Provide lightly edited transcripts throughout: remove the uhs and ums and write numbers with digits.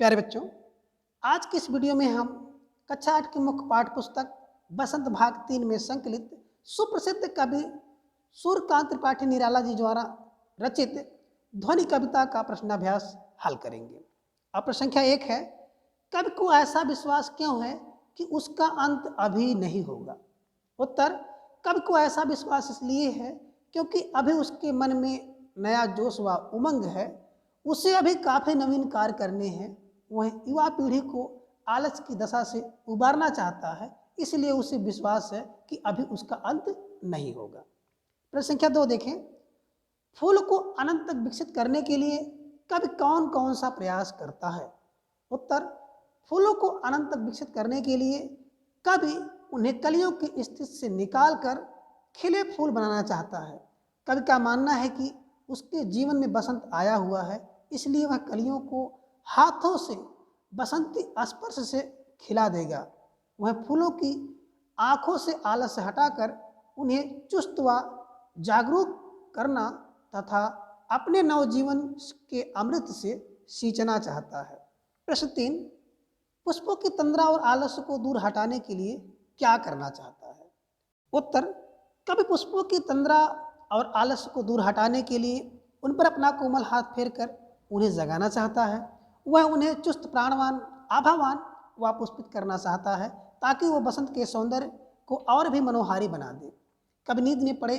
प्यारे बच्चों, आज की इस वीडियो में हम कक्षा 8 की मुख्य पाठ्य पुस्तक बसंत भाग 3 में संकलित सुप्रसिद्ध कवि सूर्यकांत त्रिपाठी निराला जी द्वारा रचित ध्वनि कविता का प्रश्नाभ्यास हल करेंगे। अब प्रश्न संख्या 1 है, कवि को ऐसा विश्वास क्यों है कि उसका अंत अभी नहीं होगा? उत्तर, कवि को ऐसा विश्वास इसलिए है क्योंकि अभी उसके मन में नया जोश व उमंग है। उसे अभी काफ़ी नवीन कार्य करने हैं। वह युवा पीढ़ी को आलस की दशा से उबारना चाहता है, इसलिए उसे विश्वास है कि अभी उसका अंत नहीं होगा। प्रश्न संख्या 2 देखें, फूल को अनंत तक विकसित करने के लिए कवि कौन कौन सा प्रयास करता है? उत्तर, फूलों को अनंत तक विकसित करने के लिए कवि उन्हें कलियों की स्थिति से निकालकर खिले फूल बनाना चाहता है। कवि का मानना है कि उसके जीवन में बसंत आया हुआ है, इसलिए वह कलियों को हाथों से बसंती स्पर्श से खिला देगा। वह फूलों की आंखों से आलस हटाकर उन्हें चुस्त व जागरूक करना तथा अपने नवजीवन के अमृत से सींचना चाहता है। प्रश्न 3, पुष्पों की तंद्रा और आलस्य को दूर हटाने के लिए क्या करना चाहता है? उत्तर, कवि पुष्पों की तंद्रा और आलस्य को दूर हटाने के लिए उन पर अपना कोमल हाथ फेरकर उन्हें जगाना चाहता है। वह उन्हें चुस्त, प्राणवान, आभावान व पुष्पित करना चाहता है ताकि वह बसंत के सौंदर्य को और भी मनोहारी बना दे। कवि नींद में पड़े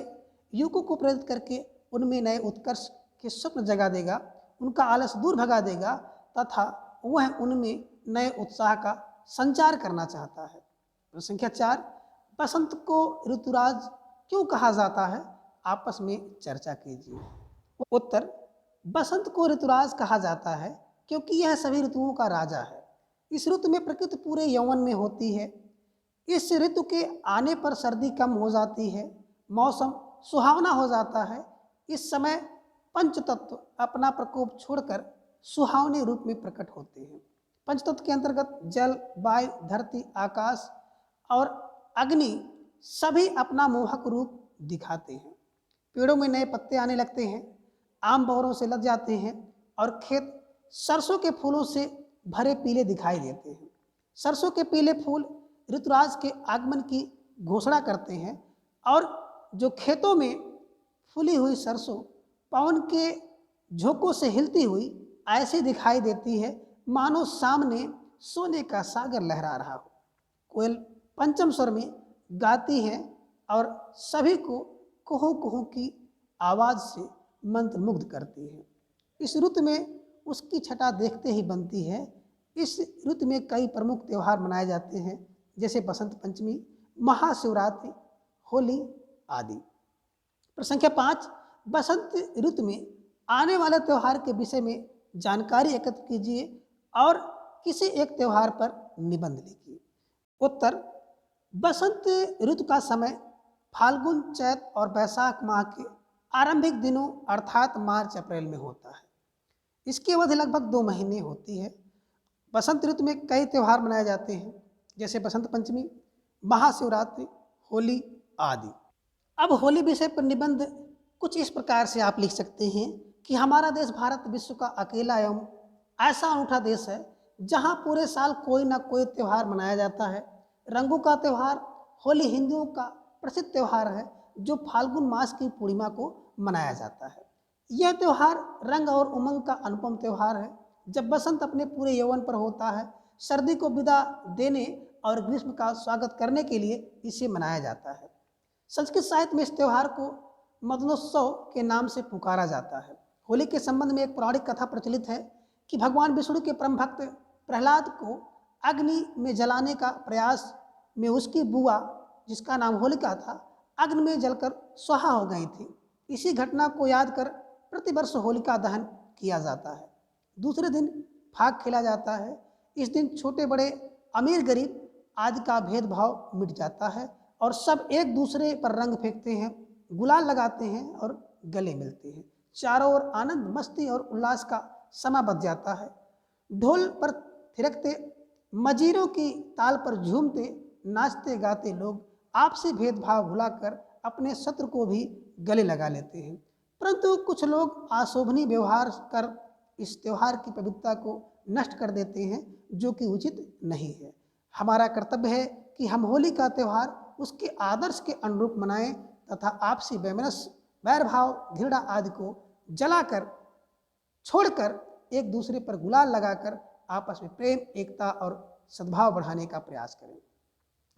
युवकों को प्रेरित करके उनमें नए उत्कर्ष के स्वप्न जगा देगा, उनका आलस दूर भगा देगा तथा वह उनमें नए उत्साह का संचार करना चाहता है। प्रश्न संख्या 4, बसंत को ऋतुराज क्यों कहा जाता है? आपस में चर्चा कीजिए। उत्तर, बसंत को ऋतुराज कहा जाता है क्योंकि यह सभी ऋतुओं का राजा है। इस ऋतु में प्रकृति पूरे यौवन में होती है। इस ऋतु के आने पर सर्दी कम हो जाती है, मौसम सुहावना हो जाता है। इस समय पंचतत्व अपना प्रकोप छोड़कर सुहावने रूप में प्रकट होते हैं। पंचतत्व के अंतर्गत जल, वायु, धरती, आकाश और अग्नि सभी अपना मोहक रूप दिखाते हैं। पेड़ों में नए पत्ते आने लगते हैं, आम बौरों से लग जाते हैं और खेत सरसों के फूलों से भरे पीले दिखाई देते हैं। सरसों के पीले फूल ऋतुराज के आगमन की घोषणा करते हैं और जो खेतों में फूली हुई सरसों पवन के झोंकों से हिलती हुई ऐसी दिखाई देती है मानो सामने सोने का सागर लहरा रहा हो। कोयल पंचम स्वर में गाती है और सभी को कुहू कुहू की आवाज़ से मंत्रमुग्ध करती है। इस ऋतु में उसकी छटा देखते ही बनती है। इस ऋतु में कई प्रमुख त्यौहार मनाए जाते हैं, जैसे बसंत पंचमी, महाशिवरात्रि, होली आदि। प्रश्न संख्या 5, बसंत ऋतु में आने वाले त्यौहार के विषय में जानकारी एकत्र कीजिए और किसी एक त्यौहार पर निबंध लिखिए। उत्तर, बसंत ऋतु का समय फाल्गुन, चैत और बैसाख माह के आरंभिक दिनों अर्थात मार्च अप्रैल में होता है। इसकी अवधि लगभग 2 महीने होती है। बसंत ऋतु में कई त्यौहार मनाए जाते हैं, जैसे बसंत पंचमी, महाशिवरात्रि, होली आदि। अब होली विषय पर निबंध कुछ इस प्रकार से आप लिख सकते हैं कि हमारा देश भारत विश्व का अकेला एवं ऐसा अनूठा देश है जहाँ पूरे साल कोई ना कोई त्यौहार मनाया जाता है। रंगों का त्यौहार होली हिंदुओं का प्रसिद्ध त्यौहार है जो फाल्गुन मास की पूर्णिमा को मनाया जाता है। यह त्यौहार रंग और उमंग का अनुपम त्यौहार है। जब बसंत अपने पूरे यौवन पर होता है, सर्दी को विदा देने और ग्रीष्म का स्वागत करने के लिए इसे मनाया जाता है। संस्कृत साहित्य में इस त्यौहार को मदनोत्सव के नाम से पुकारा जाता है। होली के संबंध में एक पौराणिक कथा प्रचलित है कि भगवान विष्णु के परम भक्त प्रहलाद को अग्नि में जलाने का प्रयास में उसकी बुआ, जिसका नाम होलिका था, अग्नि में जलकर स्वाहा हो गई थी। इसी घटना को याद कर प्रतिवर्ष होलिका दहन किया जाता है। दूसरे दिन फाग खेला जाता है। इस दिन छोटे बड़े, अमीर गरीब आदि का भेदभाव मिट जाता है और सब एक दूसरे पर रंग फेंकते हैं, गुलाल लगाते हैं और गले मिलते हैं। चारों ओर आनंद, मस्ती और उल्लास का समा बच जाता है। ढोल पर थिरकते, मजीरों की ताल पर झूमते, नाचते गाते लोग आपसी भेदभाव भुलाकर अपने शत्रु को भी गले लगा लेते हैं। परंतु कुछ लोग अशोभनीय व्यवहार कर इस त्यौहार की पवित्रता को नष्ट कर देते हैं, जो कि उचित नहीं है। हमारा कर्तव्य है कि हम होली का त्यौहार उसके आदर्श के अनुरूप मनाएं तथा आपसी वैमनस्य, वैर भाव, घृणा आदि को जलाकर, छोड़कर एक दूसरे पर गुलाल लगाकर आपस में प्रेम, एकता और सद्भाव बढ़ाने का प्रयास करें।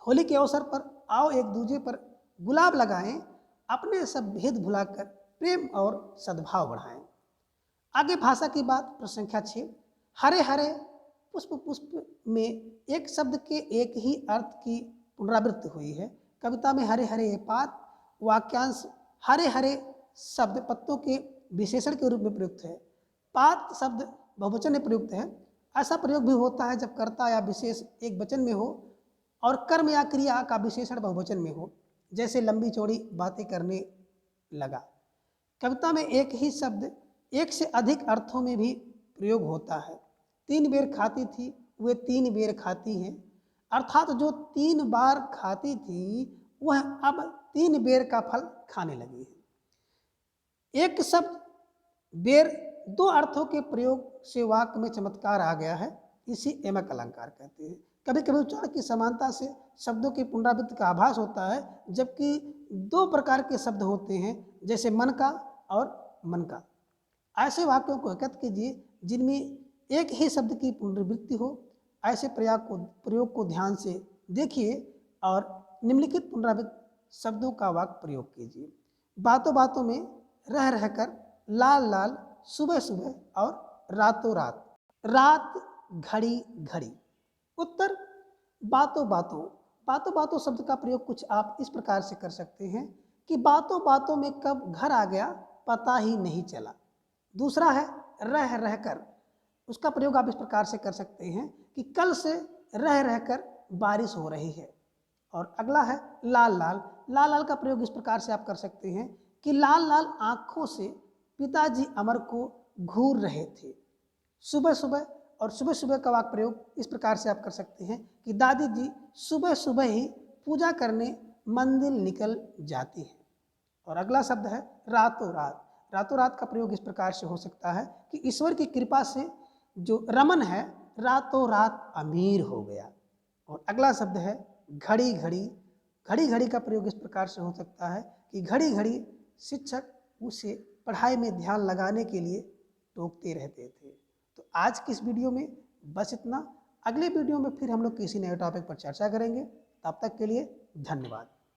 होली के अवसर पर आओ एक दूसरे पर गुलाब लगाएं, अपने सब भेद भुलाकर प्रेम और सद्भाव बढ़ाएं। आगे भाषा की बात, प्रश्न संख्या 6। हरे हरे पुष्प पुष्प में एक शब्द के एक ही अर्थ की पुनरावृत्ति हुई है। कविता में हरे हरे ये पात वाक्यांश हरे हरे शब्द पत्तों के विशेषण के रूप में प्रयुक्त है। पात शब्द बहुवचन में प्रयुक्त है। ऐसा प्रयोग भी होता है जब कर्ता या विशेष एक वचन में हो और कर्म या क्रिया का विशेषण बहुवचन में हो, जैसे लंबी चौड़ी बातें करने लगा। कविता में एक ही शब्द एक से अधिक अर्थों में भी प्रयोग होता है। 3 बेर खाती थी वे 3 बेर खाती हैं, अर्थात जो 3 बार खाती थी वह अब 3 बेर का फल खाने लगी है। एक शब्द बेर 2 अर्थों के प्रयोग से वाक्य में चमत्कार आ गया है, इसी एमक अलंकार कहते हैं। कभी कभी उच्चारण की समानता से शब्दों की पुनरावृत्ति का आभास होता है, जबकि 2 प्रकार के शब्द होते हैं, जैसे मन का और मन का। ऐसे वाक्यों को एकत्र कीजिए जिनमें एक ही शब्द की पुनरावृत्ति हो। ऐसे प्रयोग को ध्यान से देखिए और निम्नलिखित पुनरावृत्त शब्दों का वाक्य प्रयोग कीजिए। बातों बातों में, रह रहकर, लाल लाल, सुबह सुबह और रातों रात। रात, घड़ी घड़ी। उत्तर, बातों बातों। बातों बातों शब्द का प्रयोग कुछ आप इस प्रकार से कर सकते हैं कि बातों बातों में कब घर आ गया पता ही नहीं चला। दूसरा है रह रहकर, उसका प्रयोग आप इस प्रकार से कर सकते हैं कि कल से रह रहकर बारिश हो रही है। और अगला है लाल लाल। लाल लाल का प्रयोग इस प्रकार से आप कर सकते हैं कि लाल लाल आंखों से पिताजी अमर को घूर रहे थे। सुबह सुबह, और सुबह सुबह का वाक्य प्रयोग इस प्रकार से आप कर सकते हैं कि दादी जी सुबह सुबह ही पूजा करने मंदिर निकल जाती है। और अगला शब्द है रातों रात। रातों रात का प्रयोग इस प्रकार से हो सकता है कि ईश्वर की कृपा से जो रमन है रातों रात अमीर हो गया। और अगला शब्द है घड़ी घड़ी। घड़ी घड़ी का प्रयोग इस प्रकार से हो सकता है कि घड़ी घड़ी शिक्षक उसे पढ़ाई में ध्यान लगाने के लिए टोकते रहते थे। तो आज की इस वीडियो में बस इतना। अगले वीडियो में फिर हम लोग किसी नए टॉपिक पर चर्चा करेंगे। तब तक के लिए धन्यवाद।